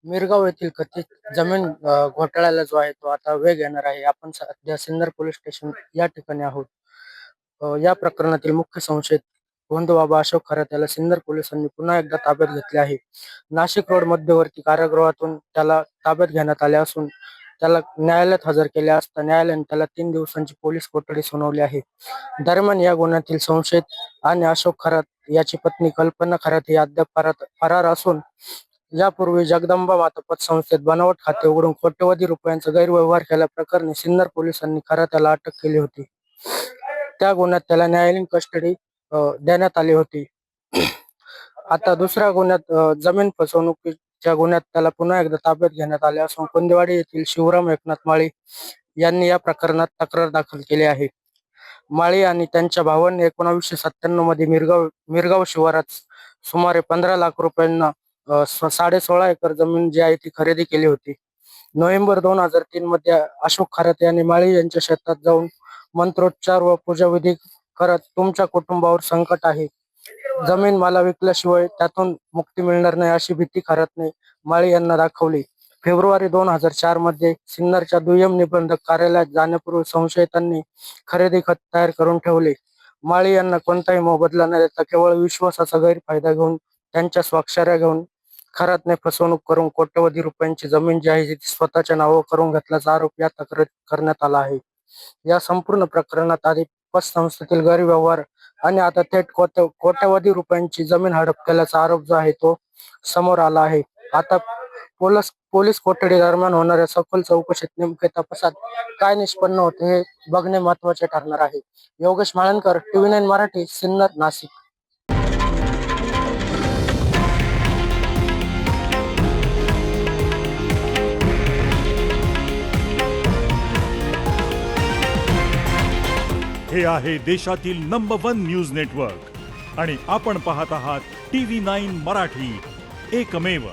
मिरगाव येथील कथित जमीन घोटाळ्याला जो आहे तो आता वेग येणार आहे. आपण सध्या सिन्नर पोलीस स्टेशन या ठिकाणी आहोत. या प्रकरणातील मुख्य संशयित गोंदबाबा अशोक खरात याला सिन्नर पोलिसांनी पुन्हा एकदा ताब्यात घेतले आहे. नाशिक रोड मध्यवर्ती कारागृहातून त्याला ताब्यात घेण्यात आले असून त्याला न्यायालयात हजर केले असता न्यायालयाने त्याला 3 दिवसांची पोलीस कोठडी सुनावली आहे. दरम्यान या गुन्ह्यातील संशयित आणि अशोक खरात याची पत्नी कल्पना खरात ही अद्याप फरार असून यापूर्वी जगदंबा माता पतसंस्थेत बनावट खाते उघडून कोट्यवधी रुपयांचा गैरव्यवहार केल्याप्रकरणी सिन्नर पोलिसांनी खरात्याला अटक केली होती. त्या गुन्ह्यात त्याला न्यायालयीन कस्टडी देण्यात आली होती. आता दुसऱ्या गुन्ह्यात जमीन फसवणुकीच्या गुन्ह्यात त्याला पुन्हा एकदा ताब्यात घेण्यात आले असून कुंदेवाडी येथील शिवराम एकनाथ माळी यांनी या प्रकरणात तक्रार दाखल केली आहे. माळी आणि त्यांच्या भावांनी 1997 मध्ये मिरगाव शिवारात सुमारे 15 लाख रुपयांना 16.5 एकर जमीन जी आहे ती खरेदी केली होती. नोव्हेंबर 2003 मध्ये अशोक खरात यांनी माळी यांच्या शेतात जाऊन मंत्रोच्चार व पूजाविधी करत तुमच्या कुटुंबावर संकट आहे, जमीन मला विकल्याशिवाय त्यातून मुक्ती मिळणार नाही अशी भीती खरातने माळी यांना दाखवली. फेब्रुवारी 2004 मध्ये सिन्नरच्या दुय्यम निबंधक कार्यालयात जाण्यापूर्वी संशयितांनी खरेदी खत तयार करून ठेवले. माळी यांना कोणताही मोबदला न देता केवळ विश्वासाचा गैरफायदा घेऊन त्यांच्या स्वाक्षऱ्या घेऊन खरातने फसवणूक करून कोट्यवधी रुपयांची जमीन जी आहे ती स्वतःच्या नावावर करून घेतल्याचा आरोप या तक्रारीत करण्यात आला आहे. या संपूर्ण प्रकरणात आधी पतसंस्थेतील गैरव्यवहार आणि आता थेट कोट्यवधी रुपयांची जमीन हडप केल्याचा आरोप जो आहे तो समोर आला आहे. आता पोलीस कोठडी दरम्यान होणाऱ्या सखोल चौकशीत नेमके तपासात काय निष्पन्न होते हे बघणे महत्वाचे ठरणार आहे. योगेश माळनकर, TV9 मराठी, सिन्नर, नाशिक. हे आहे देशातील नंबर 1 न्यूज नेटवर्क आणि आपण पाहत आहात TV9 मराठी, एकमेव.